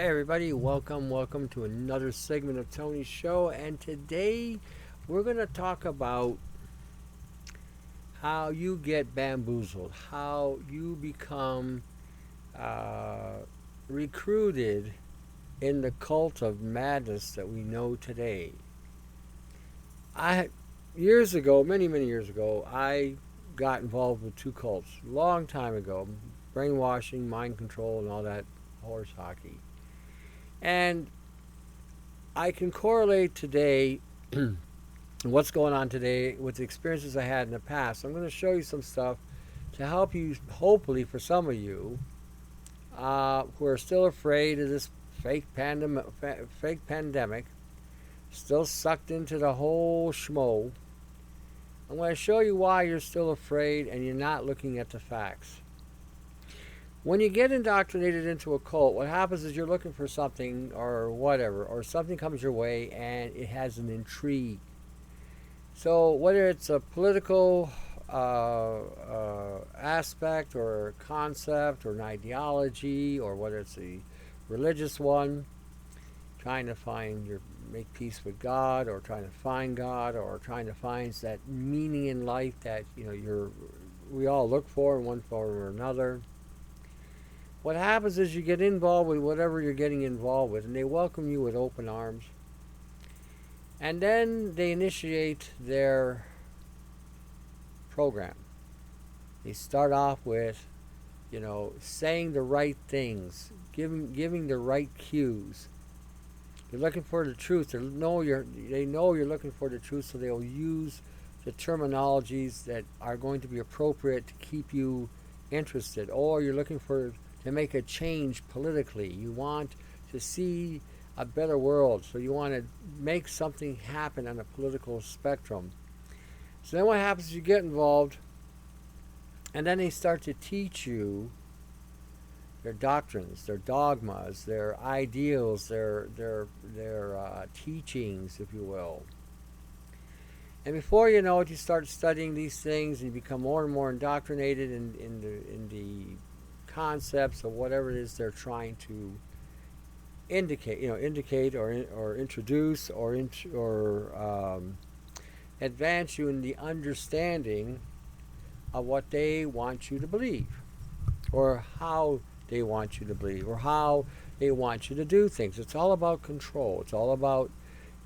Hey everybody, welcome to another segment of Tony's show. And today we're going to talk about how you get bamboozled, how you become uh, recruited in the cult of madness that we know today. I Years ago, many years ago, I got involved with two cults long time ago, brainwashing, mind control, and all that horse hockey. And I can correlate today what's going on today with the experiences I had in the past. I'm going to show you some stuff to help you, hopefully, for some of you who are still afraid of this fake pandemic, still sucked into the whole schmo. I'm going to show you why you're still afraid and you're not looking at the facts. When you get indoctrinated into a cult, what happens is you're looking for something or whatever, or something comes your way and it has an intrigue. So whether it's a political aspect or concept or an ideology, or whether it's a religious one, trying to make peace with God, or trying to find God, or trying to find that meaning in life that we all look for in one form or another. What happens is you get involved with whatever you're getting involved with, and they welcome you with open arms. And then they initiate their program. They start off with, saying the right things, giving the right cues. You're looking for the truth. They know you're looking for the truth, so they'll use the terminologies that are going to be appropriate to keep you interested. Or you're looking to make a change politically. You want to see a better world, so you want to make something happen on a political spectrum. So then what happens is you get involved, and then they start to teach you their doctrines, their dogmas, their ideals, their teachings, if you will. And before you know it, you start studying these things, and you become more and more indoctrinated in the concepts of whatever it is they're trying to indicate or introduce or advance you in the understanding of what they want you to believe, or how they want you to believe, or how they want you to do things. It's all about control. It's all about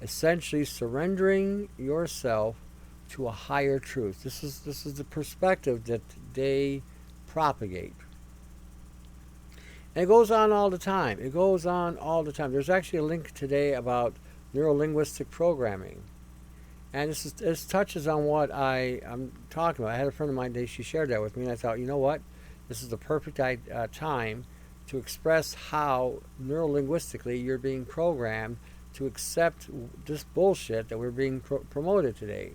essentially surrendering yourself to a higher truth. This is the perspective that they propagate. And it goes on all the time. There's actually a link today about neurolinguistic programming. And this touches on what I'm talking about. I had a friend of mine today, she shared that with me, and I thought, you know what? This is the perfect time to express how neurolinguistically you're being programmed to accept this bullshit that we're being promoted today.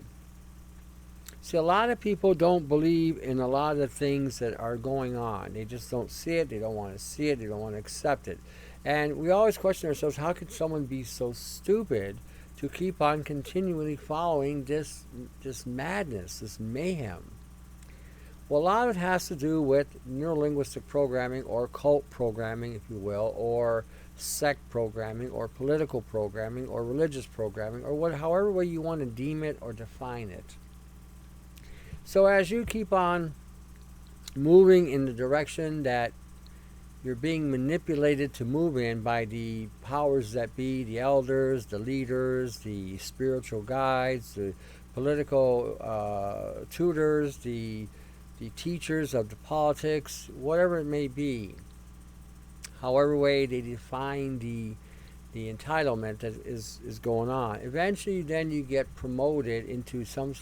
See, a lot of people don't believe in a lot of the things that are going on. They just don't see it. They don't want to see it. They don't want to accept it. And we always question ourselves, how could someone be so stupid to keep on continually following this madness, this mayhem? Well, a lot of it has to do with neurolinguistic programming, or cult programming, if you will, or sect programming, or political programming, or religious programming, or however way you want to deem it or define it. So as you keep on moving in the direction that you're being manipulated to move in by the powers that be, the elders, the leaders, the spiritual guides, the political tutors, the teachers of the politics, whatever it may be, however way they define the entitlement that is going on. Eventually, then you get promoted into some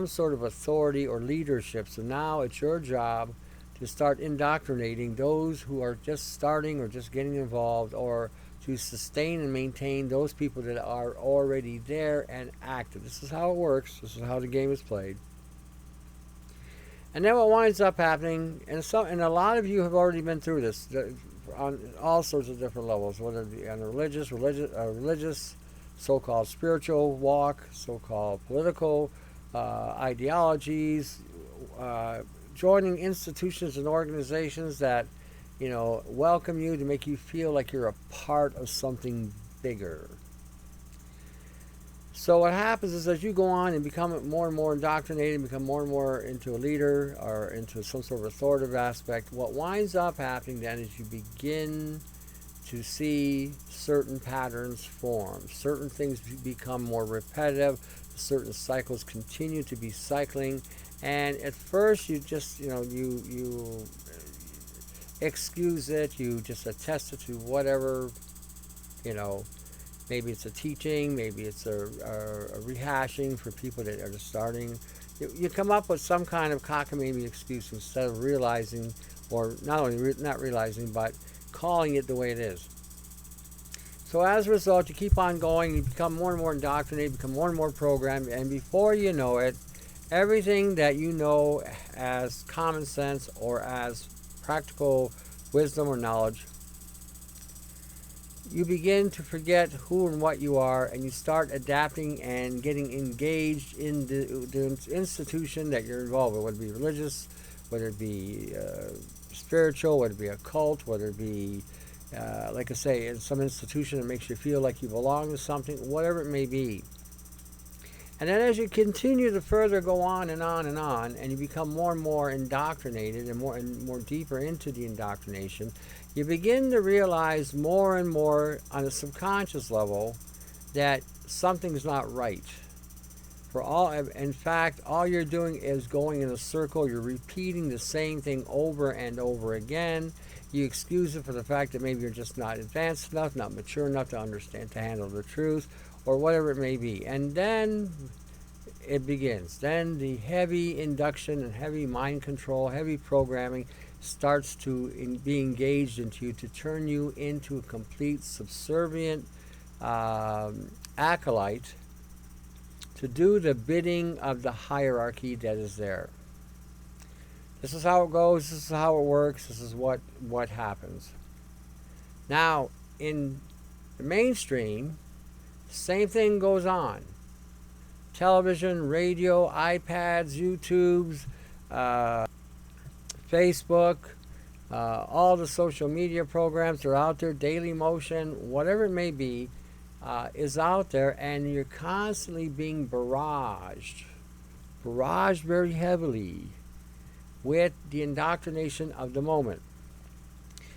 sort of authority or leadership. So now it's your job to start indoctrinating those who are just starting or just getting involved, or to sustain and maintain those people that are already there and active. This is how it works. This is how the game is played. And then what winds up happening, and a lot of you have already been through this on all sorts of different levels, whether it be on a religious, so-called spiritual walk, so-called political ideologies, joining institutions and organizations that welcome you, to make you feel like you're a part of something bigger. So what happens is, as you go on and become more and more indoctrinated, become more and more into a leader or into some sort of authoritative aspect, what winds up happening then is you begin to see certain patterns form. Certain things become more repetitive. Certain cycles continue to be cycling. And at first you just, you excuse it. You just attest it to whatever, maybe it's a teaching, maybe it's a rehashing for people that are just starting. You come up with some kind of cockamamie excuse instead of realizing, or not only not realizing, but calling it the way it is. So as a result, you keep on going, you become more and more indoctrinated, become more and more programmed, and before you know it, everything that you know as common sense or as practical wisdom or knowledge, you begin to forget who and what you are, and you start adapting and getting engaged in the institution that you're involved with, whether it be religious, whether it be spiritual, whether it be a cult, whether it be, like I say, in some institution that makes you feel like you belong to something, whatever it may be. And then as you continue to further go on and on and on, and you become more and more indoctrinated and more deeper into the indoctrination, you begin to realize more and more on a subconscious level that something's not right. In fact, all you're doing is going in a circle. You're repeating the same thing over and over again. You excuse it for the fact that maybe you're just not advanced enough, not mature enough to understand, to handle the truth, or whatever it may be. And then it begins. Then the heavy induction and heavy mind control, heavy programming starts to be engaged into you to turn you into a complete subservient acolyte to do the bidding of the hierarchy that is there. This is how it goes. This is how it works. This is what happens. Now, in the mainstream, same thing goes on. Television, radio, iPads, YouTubes, Facebook, all the social media programs are out there, Daily Motion, whatever it may be, is out there, and you're constantly being barraged very heavily with the indoctrination of the moment.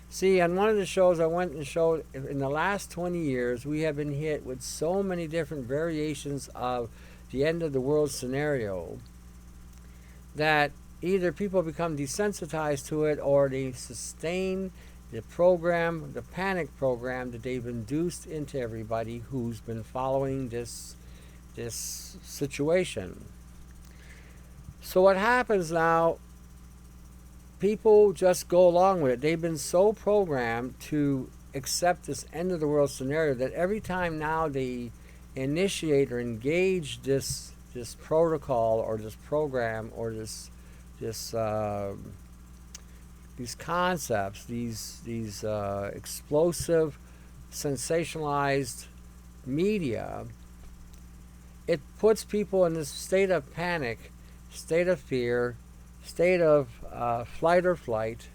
See, on one of the shows I went and showed, in the last 20 years, we have been hit with so many different variations of the end of the world scenario that either people become desensitized to it, or they sustain the program, the panic program that they've induced into everybody who's been following this situation. So what happens now, people just go along with it. They've been so programmed to accept this end of the world scenario that every time now they initiate or engage this protocol or this program or these concepts, these explosive, sensationalized media, it puts people in this state of panic, state of fear, state of flight or flight,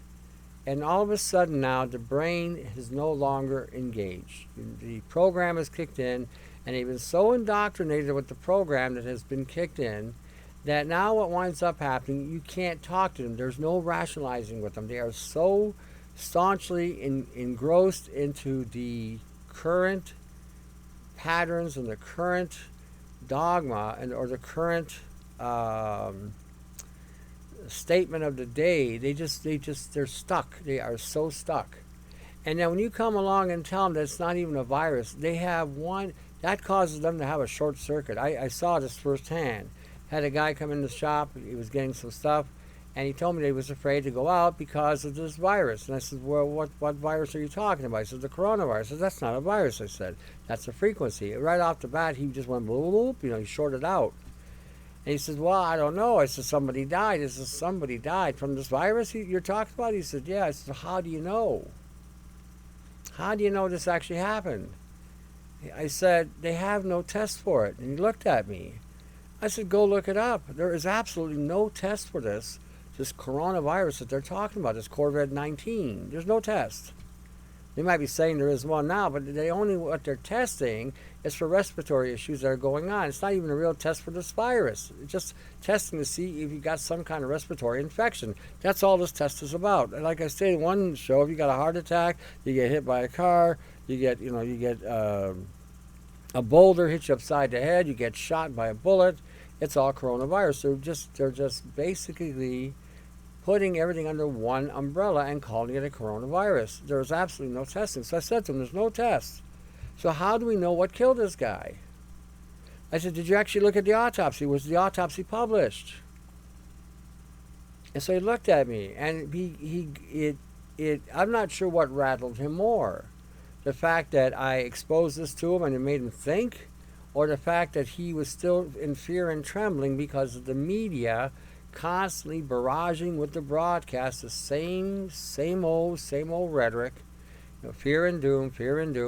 and all of a sudden now the brain is no longer engaged. The program is kicked in, and they've been so indoctrinated with the program that has been kicked in that now what winds up happening, you can't talk to them. There's no rationalizing with them. They are so staunchly engrossed into the current patterns and the current dogma or the current statement of the day. They're stuck. They are so stuck. And then when you come along and tell them that it's not even a virus, they have one that causes them to have a short circuit. I saw this firsthand. Had a guy come in the shop. He was getting some stuff, and he told me that he was afraid to go out because of this virus. And I said, well, what virus are you talking about? He said, the coronavirus. I said, that's not a virus. I said, that's a frequency. Right off the bat, he just went bloop, he shorted out. And he said, well, I don't know. I said, somebody died. I said, somebody died from this virus you're talking about? He said, yeah. I said, how do you know? How do you know this actually happened? I said, they have no test for it. And he looked at me. I said, go look it up. There is absolutely no test for this this coronavirus that they're talking about, this COVID-19. There's no test. They might be saying there is one now, but what they're testing is for respiratory issues that are going on. It's not even a real test for this virus. It's just testing to see if you got some kind of respiratory infection. That's all this test is about. And like I said in one show, if you got a heart attack, you get hit by a car, you get a boulder hit you upside the head, you get shot by a bullet. It's all coronavirus. They're just basically putting everything under one umbrella and calling it a coronavirus. There's absolutely no testing. So I said to him, there's no test. So how do we know what killed this guy? I said, did you actually look at the autopsy? Was the autopsy published? And so he looked at me, and I'm not sure what rattled him more. The fact that I exposed this to him and it made him think, or the fact that he was still in fear and trembling because of the media constantly barraging with the broadcast the same old rhetoric. Fear and doom.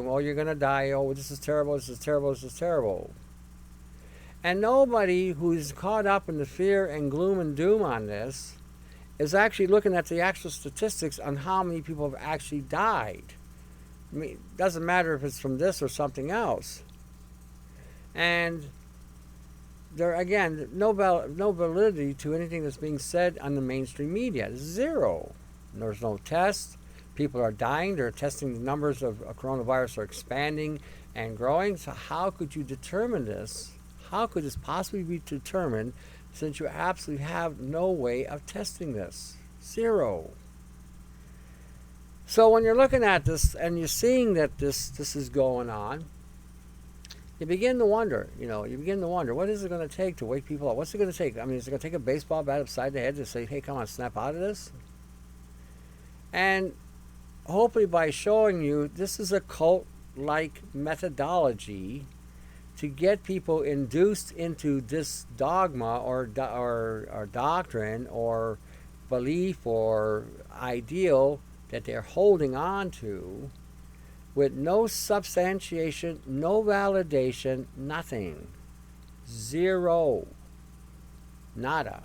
Oh, you're going to die. Oh, this is terrible. And nobody who's caught up in the fear and gloom and doom on this is actually looking at the actual statistics on how many people have actually died. I mean, it doesn't matter if it's from this or something else. And there, again, no validity to anything that's being said on the mainstream media. Zero. There's no test. People are dying. They're testing the numbers of coronavirus are expanding and growing. So how could you determine this? How could this possibly be determined since you absolutely have no way of testing this? Zero. So when you're looking at this and you're seeing that this is going on, you begin to wonder, what is it going to take to wake people up? What's it going to take? I mean, is it going to take a baseball bat upside the head to say, hey, come on, snap out of this? And hopefully by showing you this is a cult-like methodology to get people induced into this dogma or doctrine or belief or ideal that they're holding on to, with no substantiation, no validation, nothing. Zero. Nada.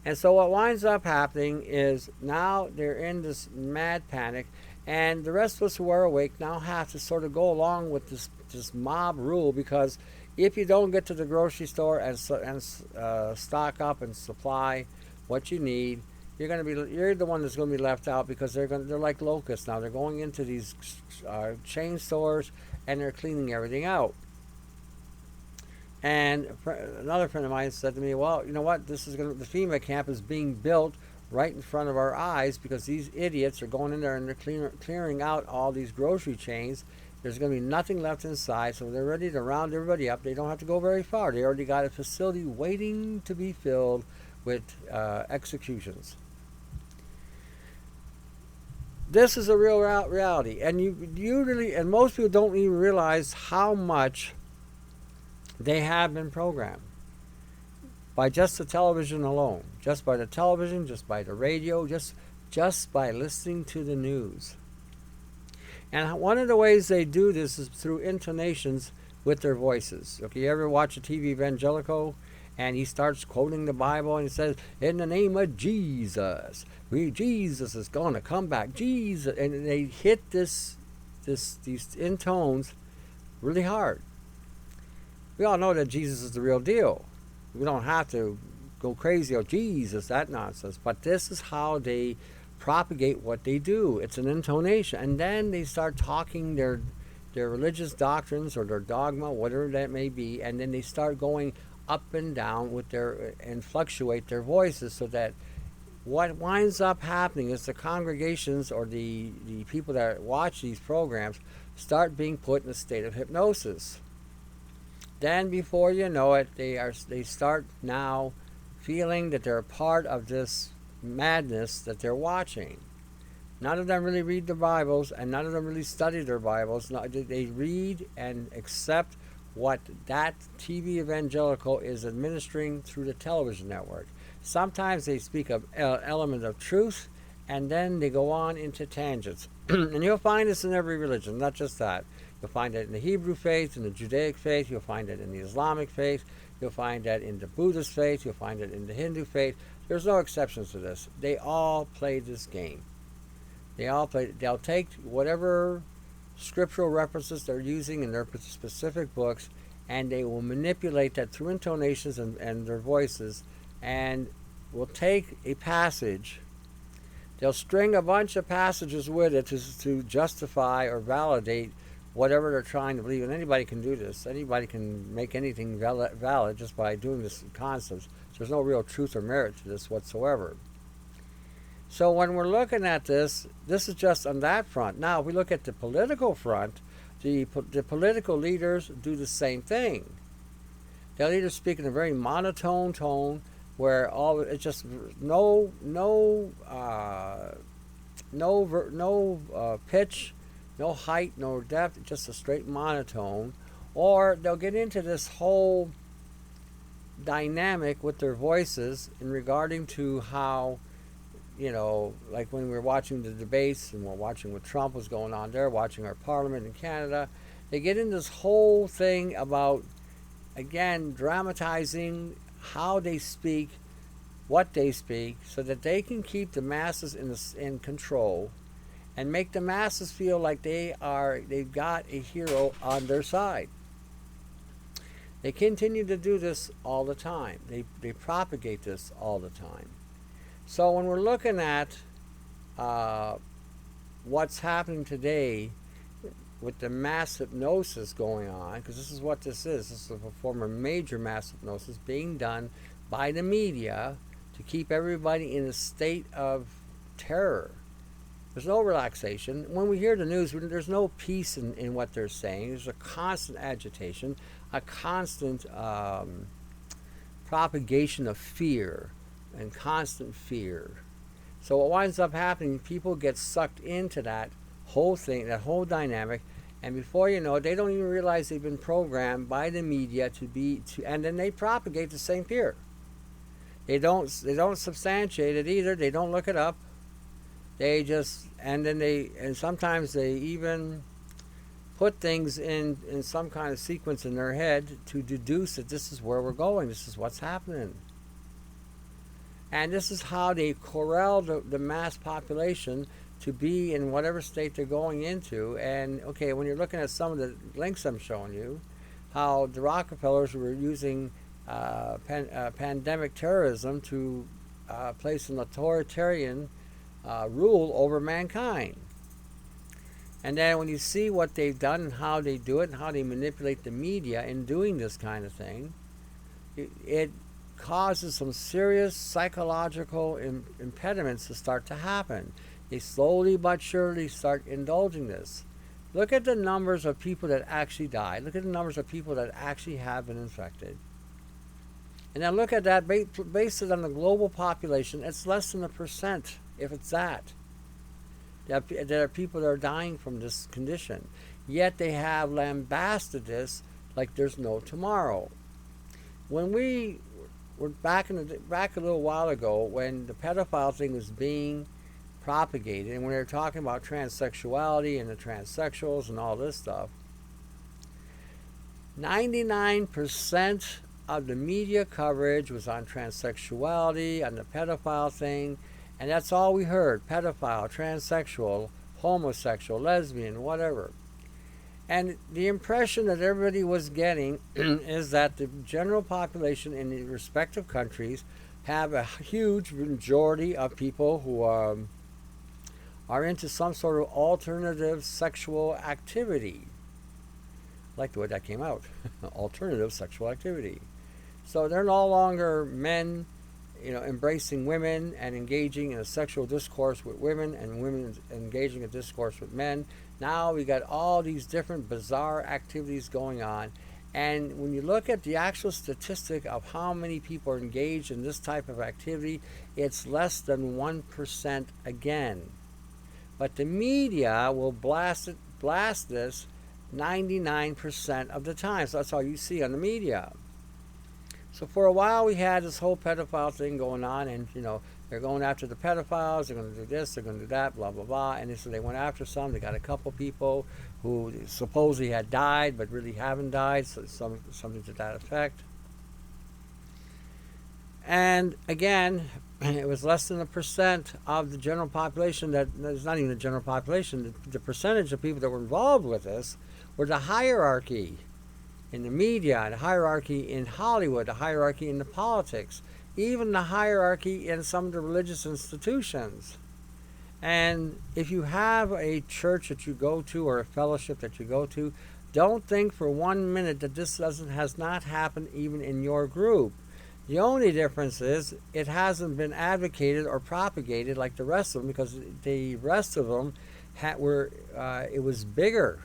And so what winds up happening is now they're in this mad panic, and the rest of us who are awake now have to sort of go along with this mob rule, because if you don't get to the grocery store and stock up and supply what you need, you're the one that's going to be left out, because they're like locusts now. They're going into these chain stores and they're cleaning everything out. And another friend of mine said to me, well, you know what? The FEMA camp is being built right in front of our eyes because these idiots are going in there and they're clearing out all these grocery chains. There's going to be nothing left inside, so they're ready to round everybody up. They don't have to go very far. They already got a facility waiting to be filled with executions. This is a real reality, and you really, and most people don't even realize how much they have been programmed by just the television alone, just by the television, just by the radio, just by listening to the news. And one of the ways they do this is through intonations with their voices. Okay, you ever watch a TV evangelical and he starts quoting the Bible and he says, in the name of Jesus, Jesus is going to come back. Jesus, and they hit these intones really hard. We all know that Jesus is the real deal. We don't have to go crazy, oh Jesus, that nonsense. But this is how they propagate what they do. It's an intonation. And then they start talking their religious doctrines or their dogma, whatever that may be, and then they start going up and down and fluctuate their voices, so that what winds up happening is the congregations or the people that watch these programs start being put in a state of hypnosis. Then before you know it, they start now feeling that they're a part of this madness that they're watching. None of them really read the Bibles, and none of them really study their Bibles. They read and accept what that TV evangelical is administering through the television network. Sometimes they speak of an element of truth, and then they go on into tangents. And you'll find this in every religion, not just that. You'll find it in the Hebrew faith, in the Judaic faith. You'll find it in the Islamic faith. You'll find that in the Buddhist faith. You'll find it in the Hindu faith. There's no exceptions to this. They all play this game. They'll take whatever scriptural references they're using in their specific books, and they will manipulate that through intonations and their voices, and will take a passage. They'll string a bunch of passages with it to justify or validate whatever they're trying to believe. And anybody can do this. Anybody can make anything valid just by doing this concepts. There's no real truth or merit to this whatsoever. So when we're looking at this is just on that front. Now, if we look at the political front, the political leaders do the same thing. They'll either speak in a very monotone tone, where it's just no pitch, no height, no depth, just a straight monotone, or they'll get into this whole dynamic with their voices in regarding to how, like when we were watching the debates and we're watching what Trump was going on there, watching our parliament in Canada, they get in this whole thing about, again, dramatizing how they speak, what they speak, so that they can keep the masses in control and make the masses feel like they've got a hero on their side. They continue to do this all the time. They propagate this all the time. So when we're looking at what's happening today with the mass hypnosis going on, because this is what this is. This is a form of major mass hypnosis being done by the media to keep everybody in a state of terror. There's no relaxation. When we hear the news, there's no peace in what they're saying. There's a constant agitation, a constant propagation of fear and constant fear. So what winds up happening, people get sucked into that whole thing, that whole dynamic, and before you know it, they don't even realize they've been programmed by the media and then they propagate the same fear. They don't substantiate it either. They don't look it up. They just, and sometimes they even put things in some kind of sequence in their head to deduce that this is where we're going. This is what's happening. And this is how they corral the mass population to be in whatever state they're going into. And okay, when you're looking at some of the links I'm showing you, how the Rockefellers were using pandemic terrorism to place an authoritarian rule over mankind. And then when you see what they've done and how they do it and how they manipulate the media in doing this kind of thing, it causes some serious psychological impediments to start to happen. They slowly but surely start indulging this. Look at the numbers of people that actually die. Look at the numbers of people that actually have been infected. And then look at that, based it on the global population, it's less than 1%, if it's that. There are people that are dying from this condition. Yet they have lambasted this like there's no tomorrow. When we were back a little while ago, when the pedophile thing was being propagated, and when they were talking about transsexuality and the transsexuals and all this stuff, 99% of the media coverage was on transsexuality, on the pedophile thing, and that's all we heard: pedophile, transsexual, homosexual, lesbian, whatever. And the impression that everybody was getting is that the general population in the respective countries have a huge majority of people who are into some sort of alternative sexual activity. I like the way that came out. Alternative sexual activity. So they're no longer men, embracing women and engaging in a sexual discourse with women, and women engaging in discourse with men. Now we got all these different bizarre activities going on. And when you look at the actual statistic of how many people are engaged in this type of activity, it's less than 1% again. But the media will blast this 99% of the time. So that's all you see on the media. So for a while we had this whole pedophile thing going on, and they're going after the pedophiles, they're going to do this, they're going to do that, blah blah blah. And so they went after some. They got a couple people who supposedly had died but really haven't died, so something to that effect. And again, it was less than 1% of the general population. That's not even the general population. The percentage of people that were involved with this were the hierarchy in the media, the hierarchy in Hollywood, the hierarchy in the politics, even the hierarchy in some of the religious institutions. And if you have a church that you go to or a fellowship that you go to, don't think for 1 minute that this has not happened even in your group. The only difference is it hasn't been advocated or propagated like the rest of them, because the rest of them it was bigger,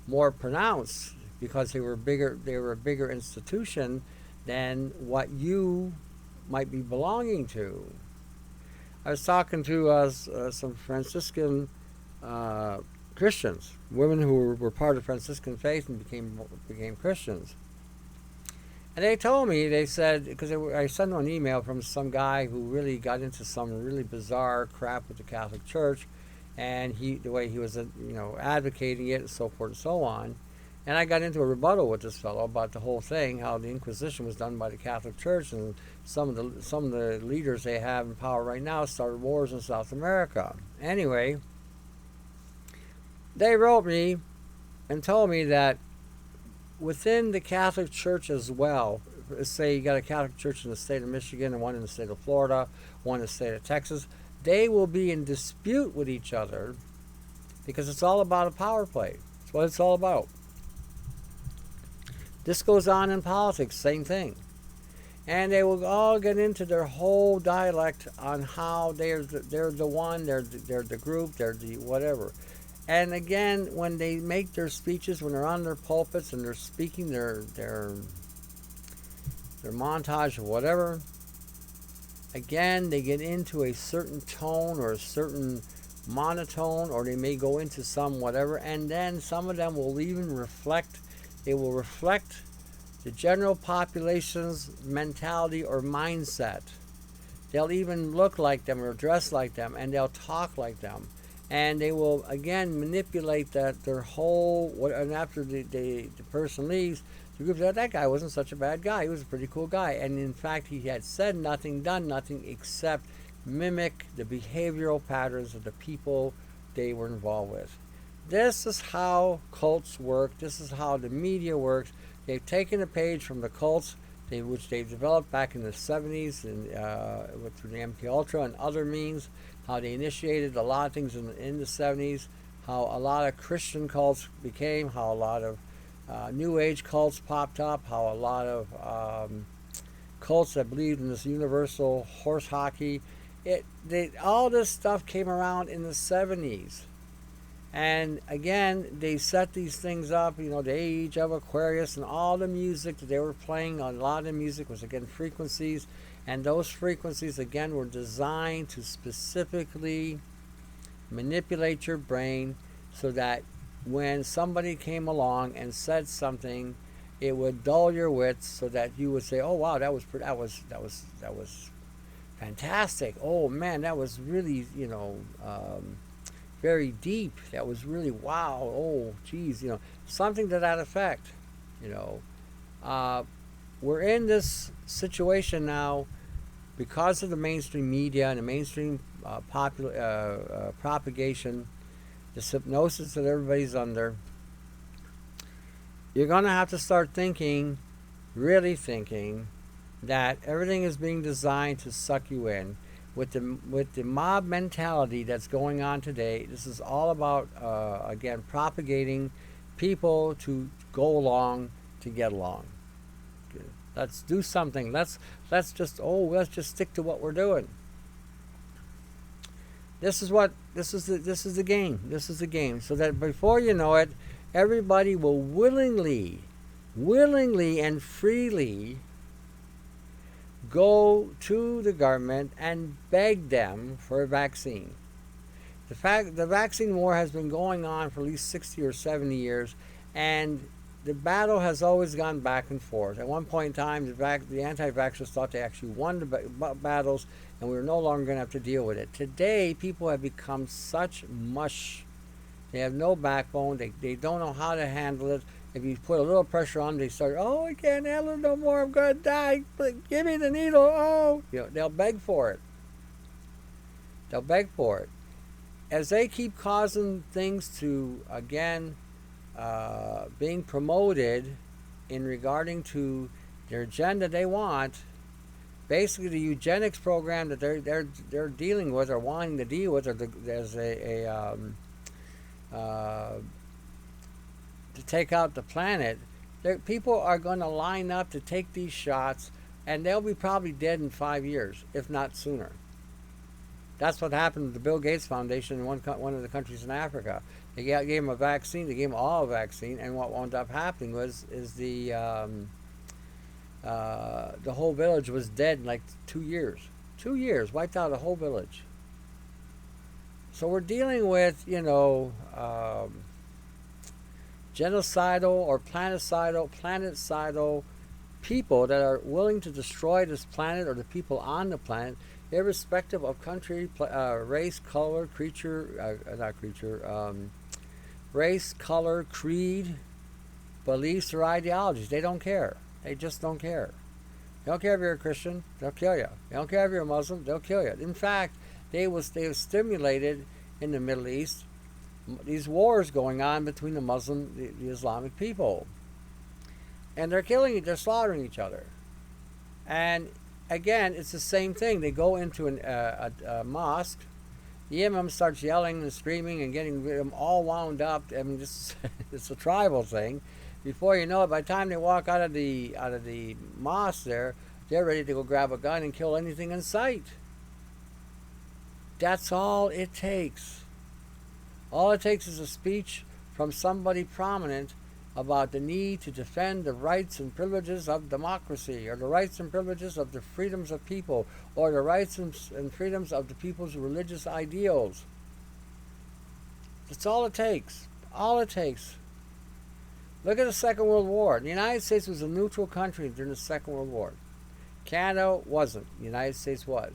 more pronounced, because they were bigger. They were a bigger institution than what you might be belonging to. I was talking to some Franciscan Christians, women who were part of Franciscan faith and became Christians. And they told me, they said, because I sent them an email from some guy who really got into some really bizarre crap with the Catholic Church, and the way he was, advocating it and so forth and so on. And I got into a rebuttal with this fellow about the whole thing, how the Inquisition was done by the Catholic Church, and some of the leaders they have in power right now started wars in South America. Anyway, they wrote me and told me that within the Catholic Church as well, say you got a Catholic Church in the state of Michigan and one in the state of Florida, one in the state of Texas, they will be in dispute with each other because it's all about a power play. That's what it's all about. This goes on in politics, same thing. And they will all get into their whole dialect on how they're the one, they're the group, they're the whatever. And again, when they make their speeches, when they're on their pulpits and they're speaking their montage of whatever, again, they get into a certain tone or a certain monotone, or they may go into some whatever, and then some of them will even reflect the general population's mentality or mindset. They'll even look like them or dress like them, and they'll talk like them. And they will, again, manipulate their whole, and after the person leaves, the group said, that guy wasn't such a bad guy. He was a pretty cool guy. And in fact, he had said nothing, done nothing, except mimic the behavioral patterns of the people they were involved with. This is how cults work. This is how the media works. They've taken a page from the cults, which they developed back in the 70s and through the MK Ultra and other means, how they initiated a lot of things in the 70s, how a lot of Christian cults became, how a lot of New Age cults popped up, how a lot of cults that believed in this universal horse hockey. All this stuff came around in the 70s. And again, they set these things up, the age of Aquarius, and all the music that they were playing, a lot of the music was, again, frequencies. And those frequencies, again, were designed to specifically manipulate your brain so that when somebody came along and said something, it would dull your wits so that you would say, oh, wow, that was fantastic. Oh, man, that was really, very deep. That was really wow. Oh, geez, something to that effect. We're in this situation now because of the mainstream media and the mainstream propagation, this hypnosis that everybody's under. You're going to have to start really thinking, that everything is being designed to suck you in. With the mob mentality that's going on today, this is all about, again, propagating people to go along to get along. Let's do something. Let's just stick to what we're doing. This is the game. This is the game. So that before you know it, everybody will willingly and freely go to the government and beg them for a vaccine. The vaccine war has been going on for at least 60 or 70 years, and the battle has always gone back and forth. At one point in time, the anti-vaxxers thought they actually won the battles, and we were no longer going to have to deal with it. Today, people have become such mush. They have no backbone. They don't know how to handle it. if you put a little pressure on them, they start, oh, I can't handle it no more. I'm going to die. Give me the needle. Oh, they'll beg for it. They'll beg for it. As they keep causing things to, again, being promoted in regarding to their agenda they want, basically the eugenics program that they're dealing with or wanting to deal with, or as to take out the planet, people are going to line up to take these shots, and they'll be probably dead in 5 years, if not sooner. That's what happened with the Bill Gates Foundation in one of the countries in Africa. They gave them a vaccine. They gave them all a vaccine, and what wound up happening is the whole village was dead in like 2 years. 2 years wiped out a whole village. So we're dealing with genocidal or planecidal people that are willing to destroy this planet or the people on the planet, irrespective of country, race, color, race, color, creed, beliefs, or ideologies. They don't care. They just don't care. They don't care if you're a Christian, they'll kill you. They don't care if you're a Muslim, they'll kill you. In fact, they were stimulated in the Middle East these wars going on between the Muslim, the Islamic people. And they're they're slaughtering each other. And again, it's the same thing. They go into a mosque, the imam starts yelling and screaming and getting them all wound up. I mean, it's a tribal thing. Before you know it, by the time they walk out of the mosque they're ready to go grab a gun and kill anything in sight. That's all it takes. All it takes is a speech from somebody prominent about the need to defend the rights and privileges of democracy, or the rights and privileges of the freedoms of people, or the rights and freedoms of the people's religious ideals. That's all it takes. All it takes. Look at the Second World War. The United States was a neutral country during the Second World War. Canada wasn't. The United States was.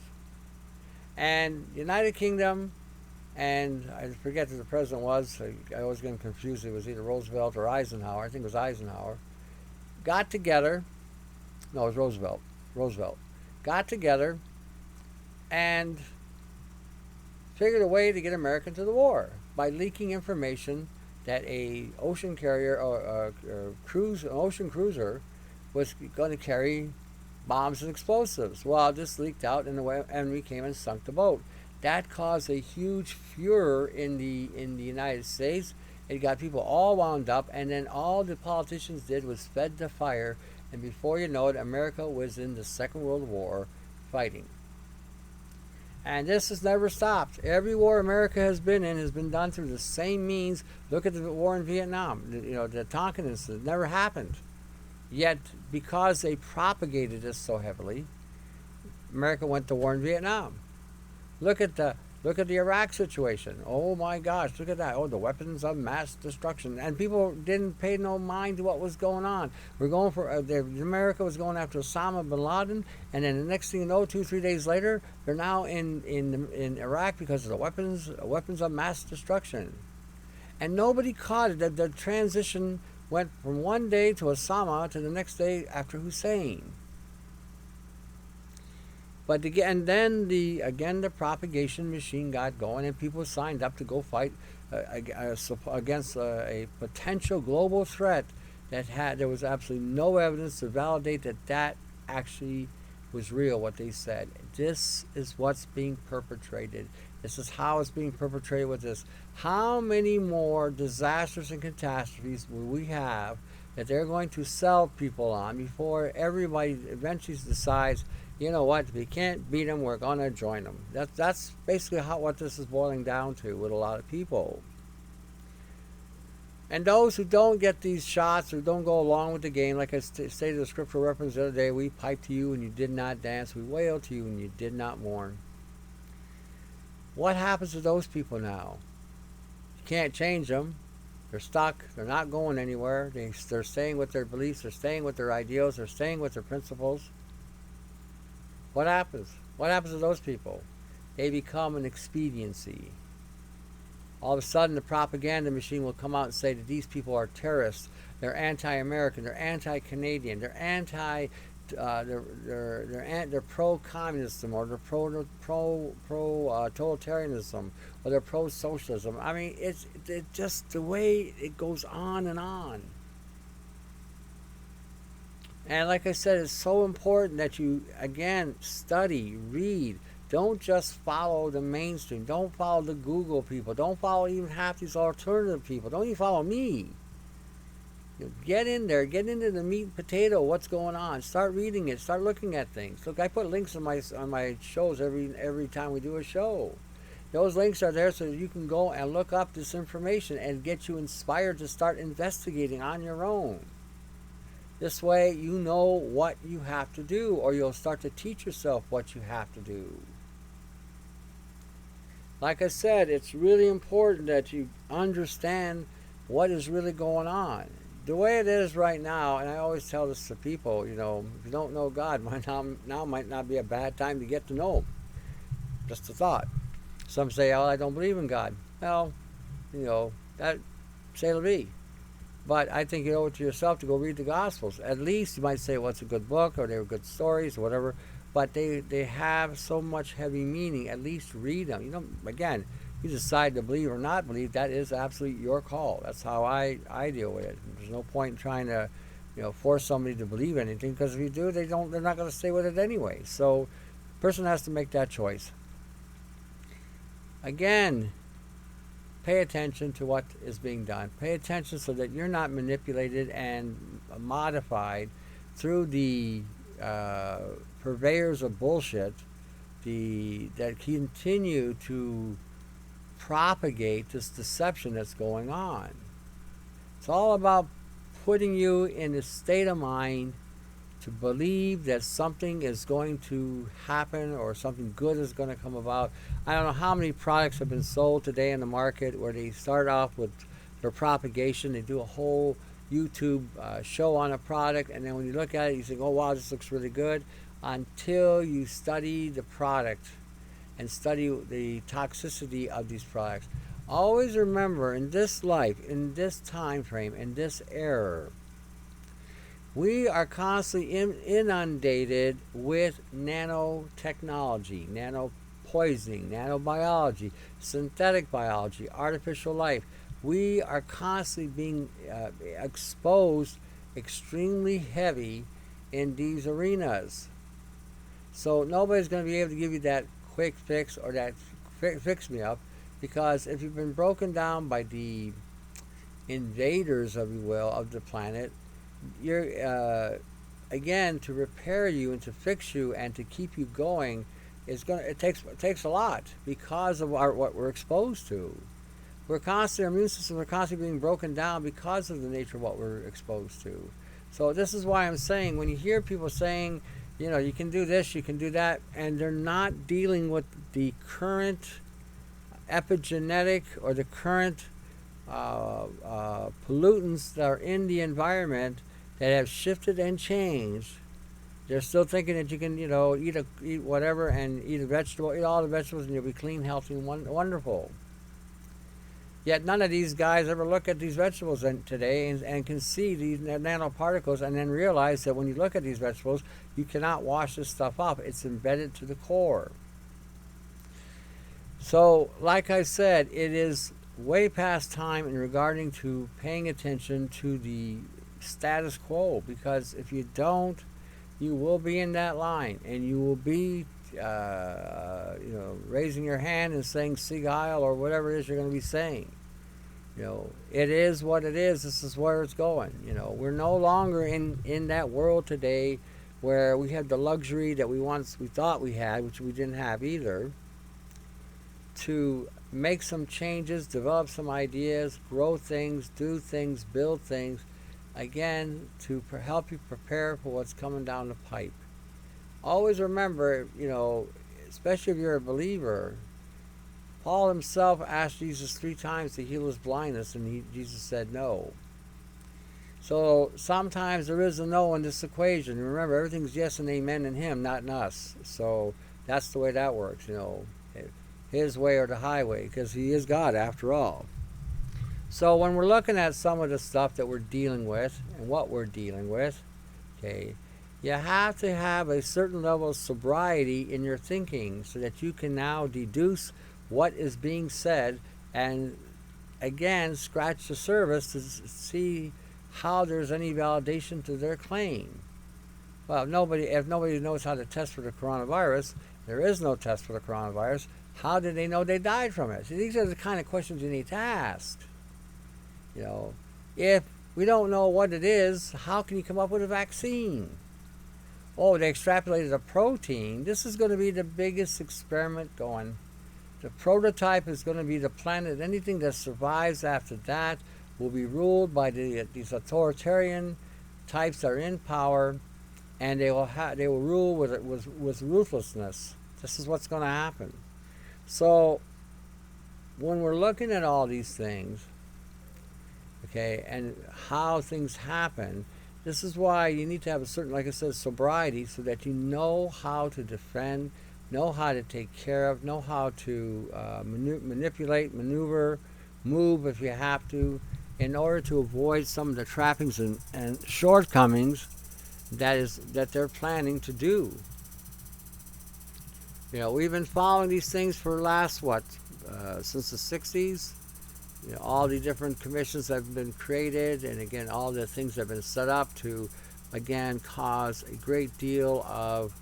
And the United Kingdom, and I forget who the president was. I always get confused. It was either Roosevelt or Eisenhower. I think it was Eisenhower. Got together. No, it was Roosevelt. Roosevelt. Got together and figured a way to get America into the war by leaking information that a ocean carrier or an ocean cruiser was going to carry bombs and explosives. Well, this leaked out, and we came and sunk the boat. That caused a huge furor in the United States. It got people all wound up, and then all the politicians did was fed the fire, and before you know it, America was in the Second World War fighting. And this has never stopped. Every war America has been in has been done through the same means. Look at the war in Vietnam. The Tonkin incident never happened. Yet, because they propagated this so heavily, America went to war in Vietnam. Look at the Iraq situation. Oh my gosh, look at that. Oh, the weapons of mass destruction. And people didn't pay no mind to what was going on. We're going for, America was going after Osama bin Laden, and then the next thing you know, 2-3 days later, they're now in Iraq because of the weapons of mass destruction. And nobody caught it. The transition went from one day to Osama to the next day after Hussein. But again, then the propagation machine got going, and people signed up to go fight against a potential global threat there was absolutely no evidence to validate that actually was real, what they said. This is what's being perpetrated. This is how it's being perpetrated with this. How many more disasters and catastrophes will we have that they're going to sell people on before everybody eventually decides, you know what, if we can't beat them, we're going to join them. That's basically what this is boiling down to with a lot of people. And those who don't get these shots or don't go along with the game, like I stated the scriptural reference the other day, we piped to you and you did not dance, we wailed to you and you did not mourn. What happens to those people now? You can't change them. They're stuck. They're not going anywhere. They're staying with their beliefs. They're staying with their ideals. They're staying with their principles. What happens? What happens to those people? They become an expediency. all of a sudden the propaganda machine will come out and say that these people are terrorists, they're anti-American, they're anti-Canadian, they're anti, they're pro-communism, or they're pro totalitarianism, or they're pro-socialism. I mean, it's just the way it goes on and on. And like I said, it's so important that you, again, study, read. Don't just follow the mainstream. Don't follow the Google people. Don't follow even half these alternative people. Don't even follow me. Get in there. Get into the meat and potato. What's going on? Start reading it. Start looking at things. Look, I put links on my shows every time we do a show. Those links are there so you can go and look up this information and get you inspired to start investigating on your own. This way you know what you have to do, or you'll start to teach yourself what you have to do. Like I said, it's really important that you understand what is really going on. The way it is right now, and I always tell this to people, if you don't know God, now might not be a bad time to get to know Him. Just a thought. Some say, oh, I don't believe in God. Well, that say it'll be. But I think you owe it to yourself to go read the Gospels. At least you might say, well, it's a good book, or they were good stories, or whatever. But they have so much heavy meaning. At least read them. Again, you decide to believe or not believe, that is absolutely your call. That's how I deal with it. There's no point in trying to, force somebody to believe anything, because if you do, they're not going to stay with it anyway. So, the person has to make that choice. Again, pay attention to what is being done. Pay attention so that you're not manipulated and modified through the purveyors of bullshit that continue to propagate this deception that's going on. It's all about putting you in a state of mind to believe that something is going to happen or something good is going to come about. I don't know how many products have been sold today in the market where they start off with their propagation. They do a whole YouTube show on a product, and then when you look at it, you think, oh wow, this looks really good, until you study the product and study the toxicity of these products. Always remember, in this life, in this time frame, in this era, we are constantly inundated with nanotechnology, nanopoisoning, nanobiology, synthetic biology, artificial life. We are constantly being exposed extremely heavy in these arenas. So nobody's going to be able to give you that quick fix or that fix me up, because if you've been broken down by the invaders, if you will, of the planet, you're again, to repair you and to fix you and to keep you going it takes a lot, because of what we're exposed to. Our immune systems are constantly being broken down because of the nature of what we're exposed to. So this is why I'm saying, when you hear people saying, you can do this, you can do that, and they're not dealing with the current epigenetic or the current pollutants that are in the environment that have shifted and changed. They're still thinking that you can, eat whatever and eat eat all the vegetables, and you'll be clean, healthy, and wonderful. Yet none of these guys ever look at these vegetables today and can see these nanoparticles, and then realize that when you look at these vegetables, you cannot wash this stuff off. It's embedded to the core. So, like I said, it is way past time in regarding to paying attention to the status quo, because if you don't, you will be in that line, and you will be raising your hand and saying Sieg Heil or whatever it is you're going to be saying. It is what it is. This is where it's going. We're no longer in that world today where we have the luxury that we thought we had, which we didn't have either, to make some changes, develop some ideas, grow things, do things, build things, again, to help you prepare for what's coming down the pipe. Always remember, especially if you're a believer, Paul himself asked Jesus 3 times to heal his blindness, and Jesus said no. So sometimes there is a no in this equation. Remember, everything's yes and amen in him, not in us. So that's the way that works. his way or the highway, because he is God after all. So when we're looking at some of the stuff that we're dealing with and what we're dealing with, okay, you have to have a certain level of sobriety in your thinking so that you can now deduce what is being said and again scratch the surface to see how there's any validation to their claim. Well, if nobody knows how to test for the coronavirus, there is no test for the coronavirus. How did they know they died from it? See, these are the kind of questions you need to ask. You know, if we don't know what it is, how can you come up with a vaccine? Oh, they extrapolated a protein. This is going to be the biggest experiment going. The prototype is going to be the planet. Anything that survives after that will be ruled by these authoritarian types that are in power, and they will rule with ruthlessness. This is what's going to happen. So when we're looking at all these things, okay, and how things happen, this is why you need to have a certain, like I said, sobriety, so that you know how to defend, know how to take care of, know how to manipulate, maneuver, move if you have to, in order to avoid some of the trappings and shortcomings that they're planning to do. You know, we've been following these things for the last, since the 60s. You know, all the different commissions that have been created, and again, all the things that have been set up to, again, cause a great deal of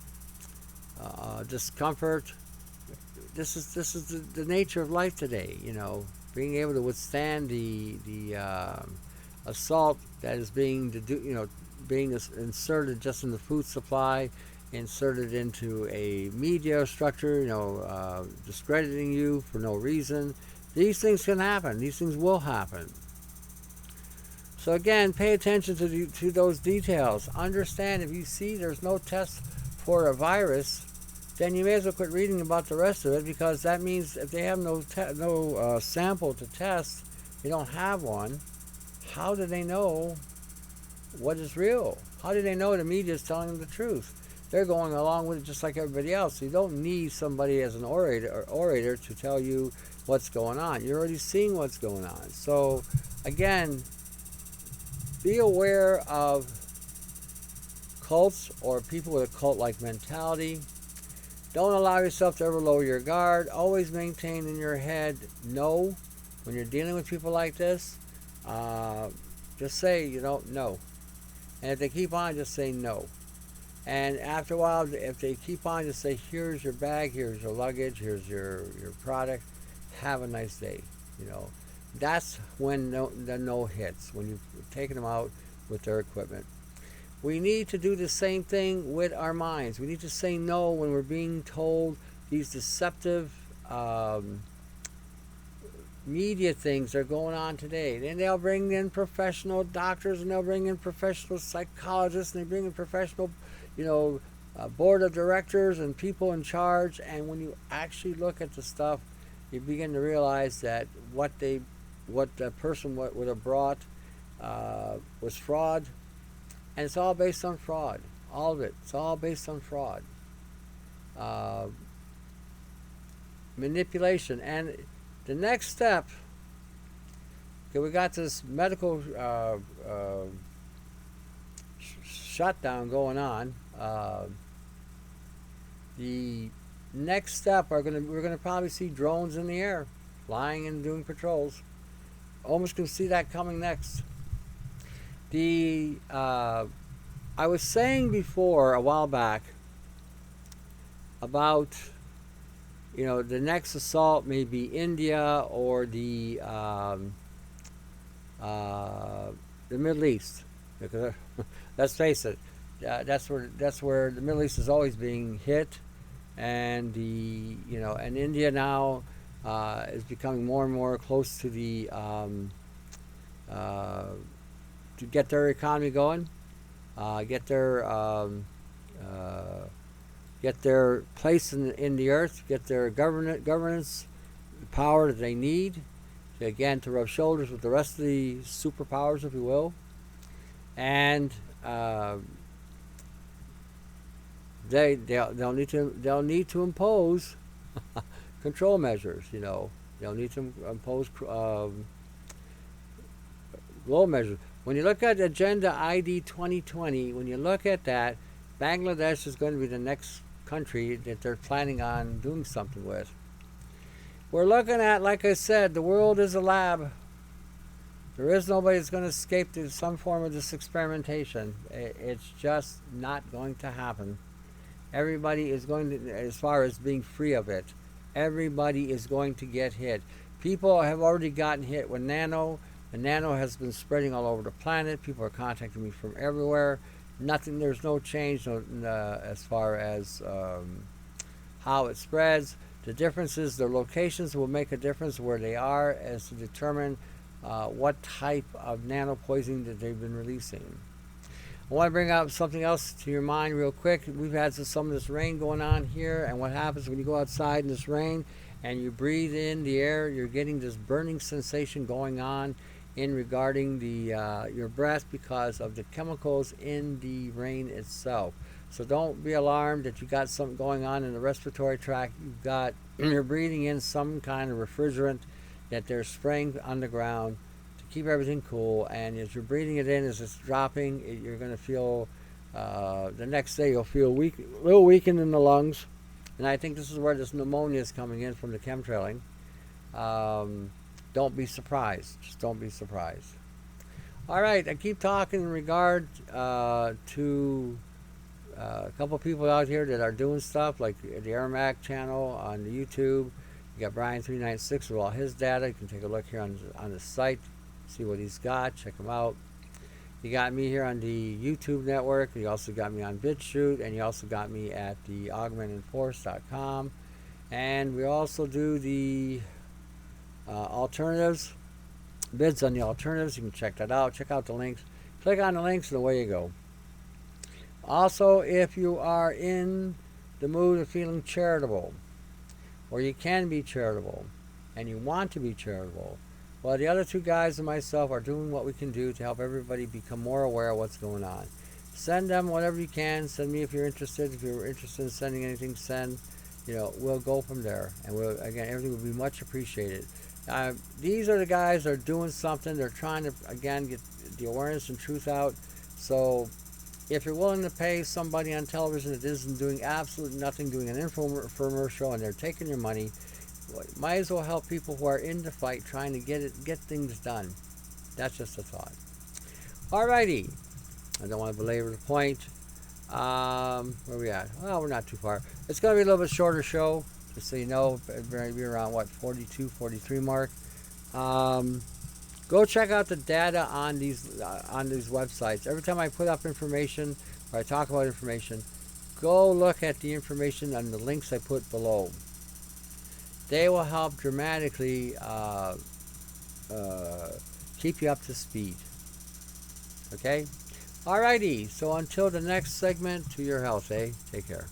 discomfort. This is the nature of life today. You know, being able to withstand the assault that is being inserted just in the food supply, inserted into a media structure. You know, discrediting you for no reason. These things can happen. These things will happen. So again, pay attention to those details. Understand, if you see there's no test for a virus, then you may as well quit reading about the rest of it, because that means if they have no sample to test, they don't have one, how do they know what is real? How do they know the media is telling them the truth? They're going along with it just like everybody else. You don't need somebody as an orator to tell you what's going on. You're already seeing what's going on. So again, be aware of cults or people with a cult-like mentality. Don't allow yourself to ever lower your guard. Always maintain in your head no. When you're dealing with people like this, just say, no. And if they keep on, just say no. And after a while, if they keep on, just say, here's your bag, here's your luggage, here's your product. Have a nice day. That's when the no hits, when you've taken them out with their equipment. We need to do the same thing with our minds. We need to say no when we're being told these deceptive media things that are going on today. Then they'll bring in professional doctors, and they'll bring in professional psychologists, and they bring in professional, board of directors and people in charge. And when you actually look at the stuff, you begin to realize that what the person would have brought was fraud. And it's all based on fraud. All of it. It's all based on fraud. Manipulation. And the next step, okay, we got this medical shutdown going on. The next step we're gonna probably see drones in the air, flying and doing patrols. Almost can see that coming next. I was saying before a while back about the next assault may be India or the Middle East, because let's face it, that's where the Middle East is always being hit, and and India now is becoming more and more close to the to get their economy going, get their place in the earth, get their governance power that they need, again, to rub shoulders with the rest of the superpowers, if you will, and they'll need to impose control measures. Need to impose global measures. When you look at Agenda ID 2020, when you look at that, Bangladesh is going to be the next country that they're planning on doing something with. We're looking at, like I said, the world is a lab. There is nobody that's going to escape to some form of this experimentation. It's just not going to happen. Everybody is going to, as far as being free of it, everybody is going to get hit. People have already gotten hit with nano. The nano has been spreading all over the planet. People are contacting me from everywhere. There's no change as far as how it spreads. The difference is their locations will make a difference where they are as to determine what type of nano poisoning that they've been releasing. I want to bring up something else to your mind real quick. We've had some of this rain going on here, and what happens when you go outside in this rain and you breathe in the air, you're getting this burning sensation going on in regarding your breath because of the chemicals in the rain itself. So don't be alarmed that you got something going on in the respiratory tract. You're breathing in some kind of refrigerant that they're spraying on the ground to keep everything cool. And as you're breathing it in, as it's dropping, you're going to feel the next day you'll feel a little weakened in the lungs. And I think this is where this pneumonia is coming in from the chemtrailing. Don't be surprised. Just don't be surprised. All right, I keep talking in regard to a couple people out here that are doing stuff like the Aramac channel on the YouTube. You got Brian396 with all his data. You can take a look here on the site, see what he's got, check him out. You got me here on the YouTube network. You also got me on BitChute, and you also got me at the augmentedforce.com. And we also do the alternatives, bids on the alternatives. You can check that out. Check out the links. Click on the links, and away you go. Also, if you are in the mood of feeling charitable, or you can be charitable, and you want to be charitable, well, the other two guys and myself are doing what we can do to help everybody become more aware of what's going on. Send them whatever you can. Send me if you're interested. If you're interested in sending anything, send. We'll go from there. And again, everything will be much appreciated. These are the guys that are doing something. They're trying to, again, get the awareness and truth out. So if you're willing to pay somebody on television that isn't doing absolutely nothing, doing an infomercial, and they're taking your money, might as well help people who are in the fight trying to get things done. That's just a thought. Alrighty. I don't want to belabor the point. Where we at? Well, we're not too far. It's going to be a little bit shorter show, just so you know. Maybe around, 42, 43 mark. Go check out the data on these websites. Every time I put up information or I talk about information, go look at the information on the links I put below. They will help dramatically keep you up to speed. Okay? Alrighty, so until the next segment, to your health, Take care.